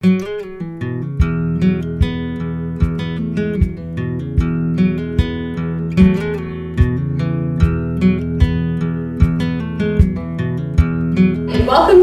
Welcome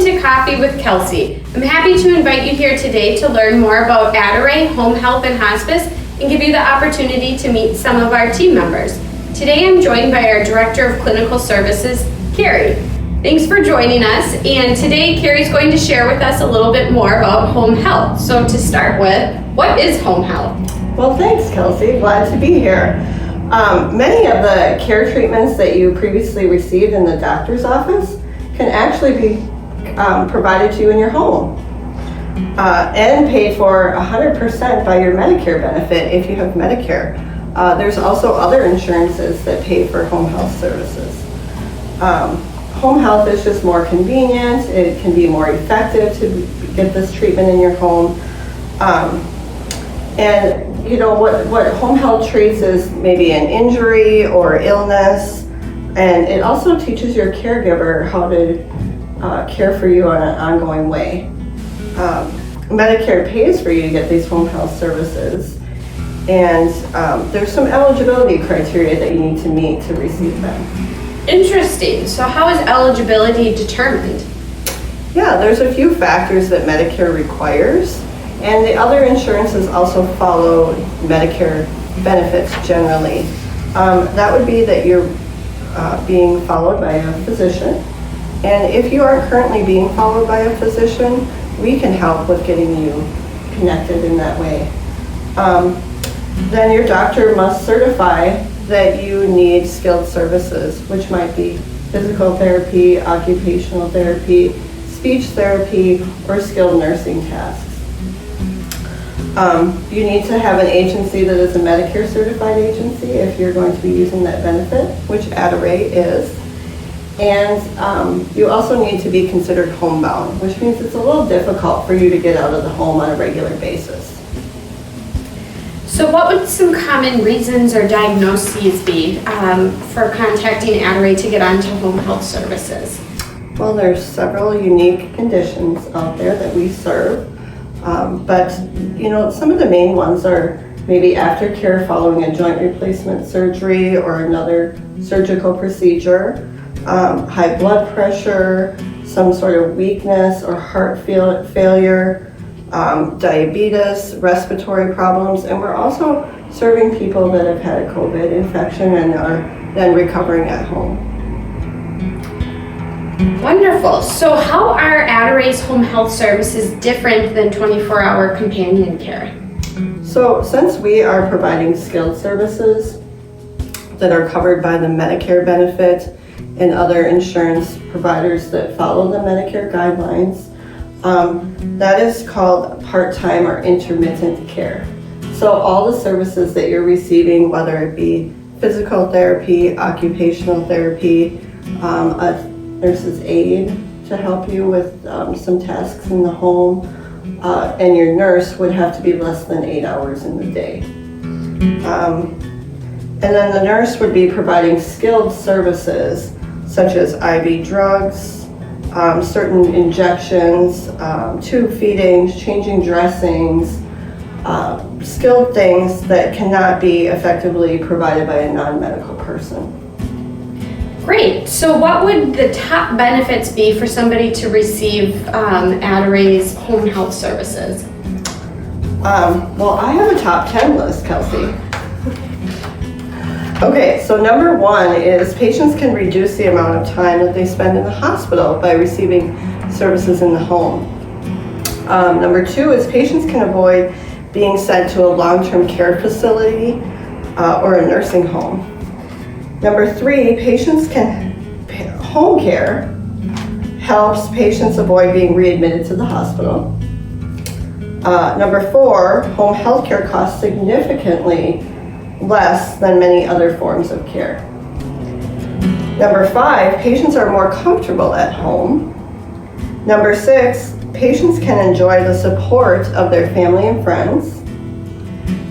to Coffee with Kelsey. I'm happy to invite you here today to learn more about Adoray, home health and hospice, and give you the opportunity to meet some of our team members. Today I'm joined by our Director of Clinical Services, Kari. Thanks for joining us, and today Kari's going to share with us a little bit more about home health. So to start with, what is home health? Well, thanks, Kelsey. Glad to be here. Many of the care treatments that you previously received in the doctor's office can actually be provided to you in your home and paid for 100% by your Medicare benefit if you have Medicare. There's also other insurances that pay for home health services. Home health is just more convenient. It can be more effective to get this treatment in your home. And you know what home health treats is maybe an injury or illness, and it also teaches your caregiver how to care for you on an ongoing way. Medicare pays for you to get these home health services, and there's some eligibility criteria that you need to meet to receive them. Interesting. So how is eligibility determined? Yeah, there's a few factors that Medicare requires, and the other insurances also follow Medicare benefits generally. That would be that you're being followed by a physician. And if you aren't currently being followed by a physician, we can help with getting you connected in that way. Then your doctor must certify that you need skilled services, which might be physical therapy, occupational therapy, speech therapy, or skilled nursing tasks. You need to have an agency that is a Medicare certified agency if you're going to be using that benefit, which Adoray is. And you also need to be considered homebound, which means it's a little difficult for you to get out of the home on a regular basis. So what would some common reasons or diagnoses be for contacting Adrie to get onto home health services? Well, there's several unique conditions out there that we serve, but you know, some of the main ones are maybe aftercare following a joint replacement surgery or another surgical procedure, high blood pressure, some sort of weakness or heart failure, diabetes, respiratory problems, and we're also serving people that have had a COVID infection and are then recovering at home. Wonderful. So how are Adoray's home health services different than 24-hour companion care? So since we are providing skilled services that are covered by the Medicare benefit and other insurance providers that follow the Medicare guidelines, that is called part-time or intermittent care. So all the services that you're receiving, whether it be physical therapy, occupational therapy, a nurse's aide to help you with some tasks in the home, and your nurse would have to be less than 8 hours in the day. And then the nurse would be providing skilled services such as IV drugs, certain injections, tube feedings, changing dressings, skilled things that cannot be effectively provided by a non-medical person. Great. So what would the top benefits be for somebody to receive Adoray's home health services? Well, I have a top 10 list, Kelsey. Okay, so number one is patients can reduce the amount of time that they spend in the hospital by receiving services in the home. Number two is patients can avoid being sent to a long-term care facility or a nursing home. Number three, home care helps patients avoid being readmitted to the hospital. Number four, home health care costs significantly less than many other forms of care. Number five, patients are more comfortable at home. Number six, patients can enjoy the support of their family and friends.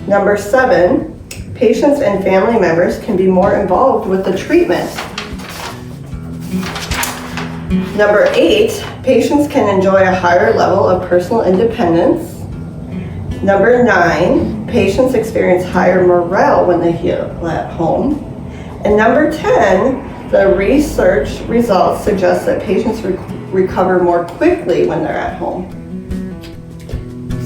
Number seven, patients and family members can be more involved with the treatment. Number 8, patients can enjoy a higher level of personal independence. Number 9, patients experience higher morale when they heal at home. And number 10, the research results suggest that patients recover more quickly when they're at home.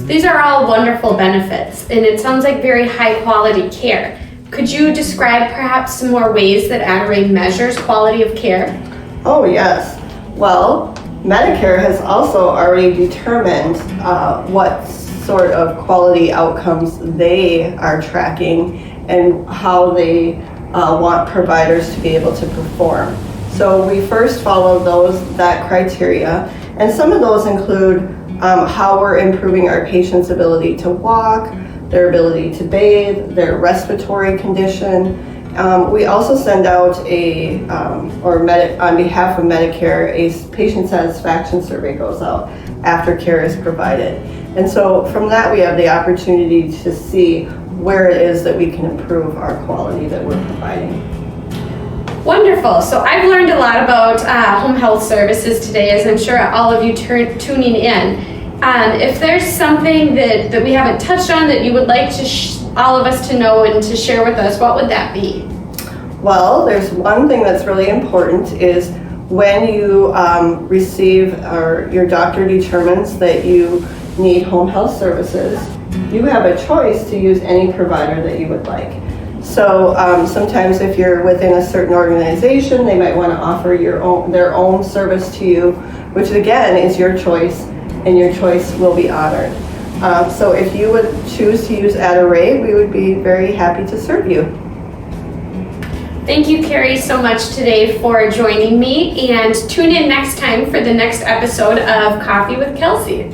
These are all wonderful benefits, and it sounds like very high quality care. Could you describe perhaps some more ways that Adoray measures quality of care? Oh yes. Well, Medicare has also already determined what sort of quality outcomes they are tracking and how they want providers to be able to perform. So we first follow that criteria, and some of those include how we're improving our patients' ability to walk, their ability to bathe, their respiratory condition. We also send out on behalf of Medicare, a patient satisfaction survey goes out after care is provided. And so from that, we have the opportunity to see where it is that we can improve our quality that we're providing. Wonderful. So I've learned a lot about home health services today, as I'm sure all of you tuning in. If there's something that we haven't touched on that you would like to all of us to know and to share with us, what would that be? Well, there's one thing that's really important is when you receive or your doctor determines that you need home health services, you have a choice to use any provider that you would like. So sometimes if you're within a certain organization, they might want to offer their own service to you, which again is your choice, and your choice will be honored. So if you would choose to use Adoray, we would be very happy to serve you. Thank you, Kari, so much today for joining me, and tune in next time for the next episode of Coffee with Kelsey.